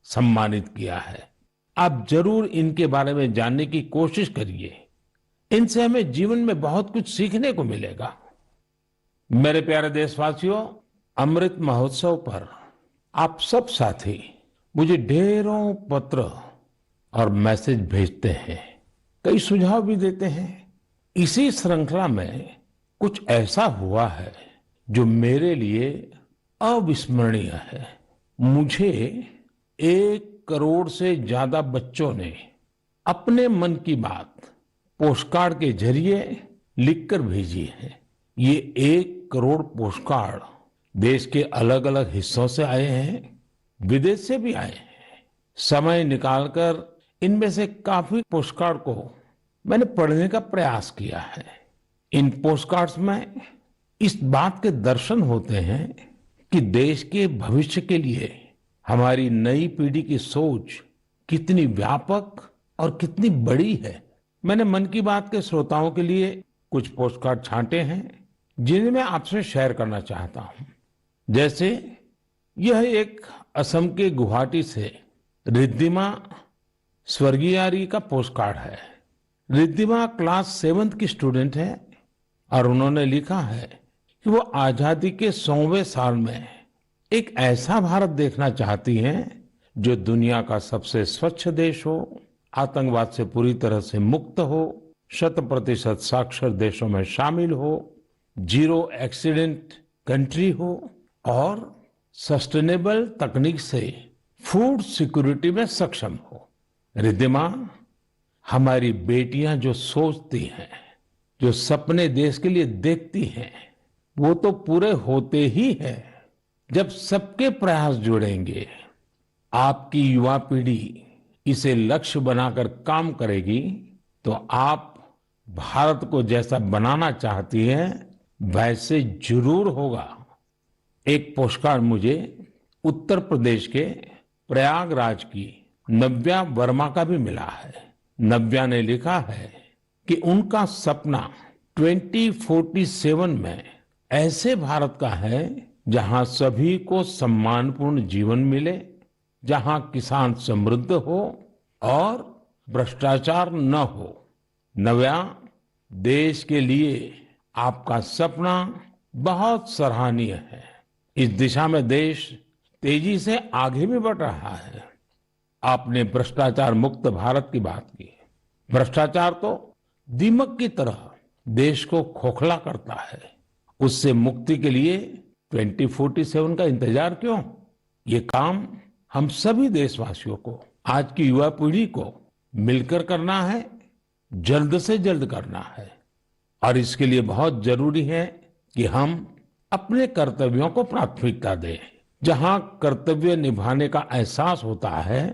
सम्मानित किया है। आप जरूर इनके बारे में जानने की कोशिश करिए। इनसे हमें जीवन में बहुत कुछ सीखने को मिलेगा। मेरे प्यारे देशवासियों, अमृत महोत्सव पर आप सब साथी मुझे ढेरों पत्र और मैसेज भेजते हैं, कई सुझाव भी देते हैं। इसी श्रृंखला में कुछ ऐसा हुआ है जो मेरे लिए अविस्मरणीय है। मुझे 1 करोड़ से ज्यादा बच्चों ने अपने मन की बात पोस्टकार्ड के जरिए लिखकर भेजी है। ये 1 करोड़ पोस्टकार्ड देश के अलग अलग हिस्सों से आए हैं, विदेश से भी आए हैं। समय निकालकर इनमें से काफी पोस्टकार्ड को मैंने पढ़ने का प्रयास किया है। इन पोस्टकार्ड्स में इस बात के दर्शन होते हैं कि देश के भविष्य के लिए हमारी नई पीढ़ी की सोच कितनी व्यापक और कितनी बड़ी है। मैंने मन की बात के श्रोताओं के लिए कुछ पोस्टकार्ड छांटे हैं जिन्हें मैं आपसे शेयर करना चाहता हूं। जैसे यह एक असम के गुवाहाटी से रिद्धिमा स्वर्गियारी का पोस्टकार्ड है। रिद्धिमा क्लास 7th की स्टूडेंट है और उन्होंने लिखा है कि वो आजादी के 100वें साल में एक ऐसा भारत देखना चाहती हैं जो दुनिया का सबसे स्वच्छ देश हो, आतंकवाद से पूरी तरह से मुक्त हो, 100% साक्षर देशों में शामिल हो, जीरो एक्सीडेंट कंट्री हो और सस्टेनेबल तकनीक से फूड सिक्योरिटी में सक्षम हो। रिद्धिमा, हमारी बेटियां जो सोचती हैं, जो सपने देश के लिए देखती हैं, वो तो पूरे होते ही हैं जब सबके प्रयास जुड़ेंगे। आपकी युवा पीढ़ी इसे लक्ष्य बनाकर काम करेगी तो आप भारत को जैसा बनाना चाहती हैं वैसे जरूर होगा। एक पोस्टकार्ड मुझे उत्तर प्रदेश के प्रयागराज की नव्या वर्मा का भी मिला है। नव्या ने लिखा है कि उनका सपना 2047 में ऐसे भारत का है जहां सभी को सम्मानपूर्ण जीवन मिले, जहां किसान समृद्ध हो और भ्रष्टाचार न हो। नव्या, देश के लिए आपका सपना बहुत सराहनीय है। इस दिशा में देश तेजी से आगे भी बढ़ रहा है। आपने भ्रष्टाचार मुक्त भारत की बात की। भ्रष्टाचार तो दीमक की तरह देश को खोखला करता है। उससे मुक्ति के लिए 2047 का इंतजार क्यों? ये काम हम सभी देशवासियों को, आज की युवा पीढ़ी को मिलकर करना है, जल्द से जल्द करना है। और इसके लिए बहुत जरूरी है कि हम अपने कर्तव्यों को प्राथमिकता दें। जहां कर्तव्य निभाने का एहसास होता है,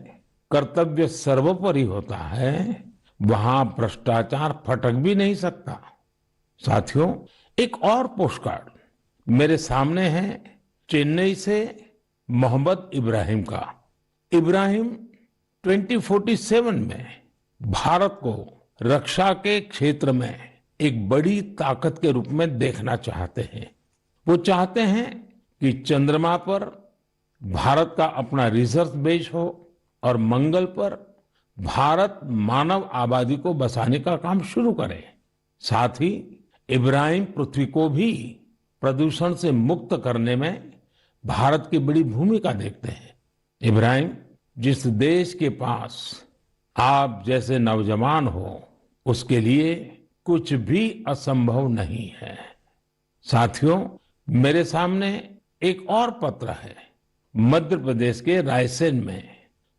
कर्तव्य सर्वोपरि होता है, वहां भ्रष्टाचार फटक भी नहीं सकता। साथियों, एक और पोस्टकार्ड मेरे सामने है चेन्नई से मोहम्मद इब्राहिम का। इब्राहिम 2047 में भारत को रक्षा के क्षेत्र में एक बड़ी ताकत के रूप में देखना चाहते हैं। वो चाहते हैं कि चंद्रमा पर भारत का अपना रिसर्च बेस हो और मंगल पर भारत मानव आबादी को बसाने का काम शुरू करे। साथ ही इब्राहिम पृथ्वी को भी प्रदूषण से मुक्त करने में भारत की बड़ी भूमिका देखते हैं। इब्राहिम, जिस देश के पास आप जैसे नौजवान हो, उसके लिए कुछ भी असंभव नहीं है। साथियों, मेरे सामने एक और पत्र है मध्य प्रदेश के रायसेन में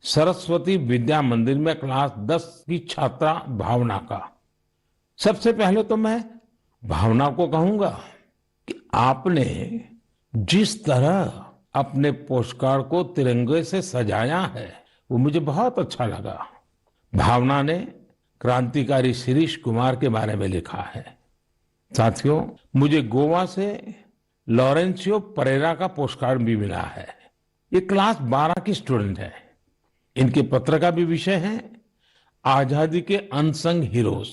सरस्वती विद्या मंदिर में क्लास 10 की छात्रा भावना का। सबसे पहले तो मैं भावना को कहूंगा कि आपने जिस तरह अपने पोस्टकार्ड को तिरंगे से सजाया है वो मुझे बहुत अच्छा लगा। भावना ने क्रांतिकारी शिरीष कुमार के बारे में लिखा है। साथियों, मुझे गोवा से लॉरेंसियो परेरा का पोस्टकार्ड भी मिला है। ये क्लास 12 की स्टूडेंट है। इनके पत्र का भी विषय है आजादी के अनसंग हीरोज।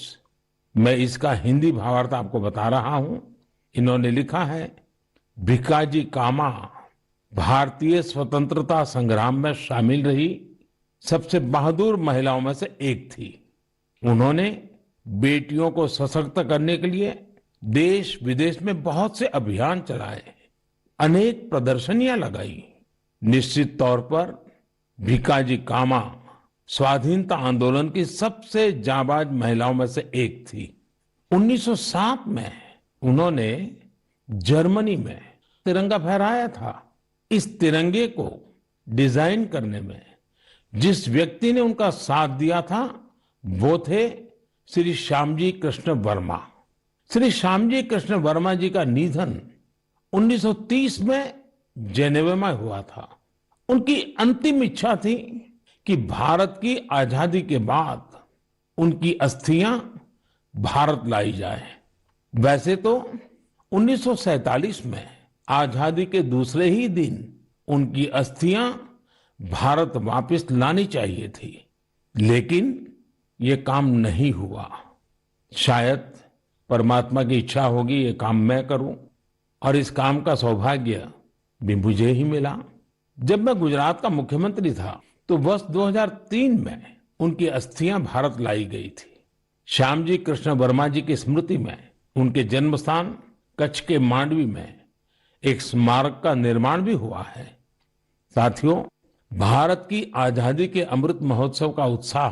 मैं इसका हिंदी भावार्थ आपको बता रहा हूं। इन्होंने लिखा है, भिकाजी कामा भारतीय स्वतंत्रता संग्राम में शामिल रही सबसे बहादुर महिलाओं में से एक थी। उन्होंने बेटियों को सशक्त करने के लिए देश विदेश में बहुत से अभियान चलाए, अनेक प्रदर्शनियां लगाई। निश्चित तौर पर भीकाजी कामा स्वाधीनता आंदोलन की सबसे जाबाज महिलाओं में से एक थी। 1907 में उन्होंने जर्मनी में तिरंगा फहराया था। इस तिरंगे को डिजाइन करने में जिस व्यक्ति ने उनका साथ दिया था वो थे श्री श्यामजी कृष्ण वर्मा। श्री श्यामजी कृष्ण वर्मा जी का निधन 1930 में जेनेवा में हुआ था। उनकी अंतिम इच्छा थी कि भारत की आजादी के बाद उनकी अस्थियां भारत लाई जाए। वैसे तो 1947 में आजादी के दूसरे ही दिन उनकी अस्थियां भारत वापस लानी चाहिए थी, लेकिन ये काम नहीं हुआ। शायद परमात्मा की इच्छा होगी ये काम मैं करूं, और इस काम का सौभाग्य भी मुझे ही मिला। जब मैं गुजरात का मुख्यमंत्री था तो वर्ष 2003 में उनकी अस्थियां भारत लाई गई थी। श्यामजी कृष्ण वर्मा जी की स्मृति में उनके जन्म स्थान कच्छ के मांडवी में एक स्मारक का निर्माण भी हुआ है। साथियों, भारत की आजादी के अमृत महोत्सव का उत्साह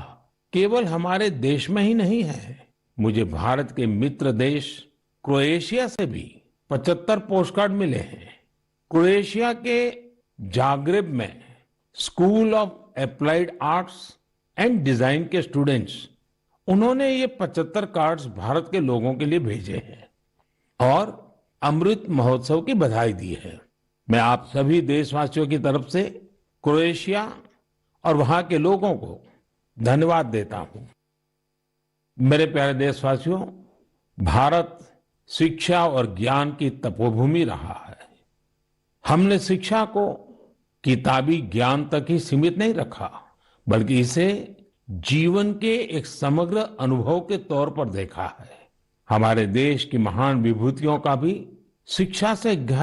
केवल हमारे देश में ही नहीं है। मुझे भारत के मित्र देश क्रोएशिया से भी 75 पोस्टकार्ड मिले हैं। क्रोएशिया के जाग्रेब में school of applied arts and design के स्टूडेंट्स, उन्होंने ये 75 कार्ड्स भारत के लोगों के लिए भेजे हैं और अमृत महोत्सव की बधाई दी है। मैं आप सभी देशवासियों की तरफ से क्रोएशिया और वहां के लोगों को धन्यवाद देता हूं। मेरे प्यारे देशवासियों, भारत शिक्षा और ज्ञान की तपोभूमि रहा है। हमने शिक्षा को किताबी ज्ञान तक ही सीमित नहीं रखा, बल्कि इसे जीवन के एक समग्र अनुभव के तौर पर देखा है। हमारे देश की महान विभूतियों का भी शिक्षा से गहरा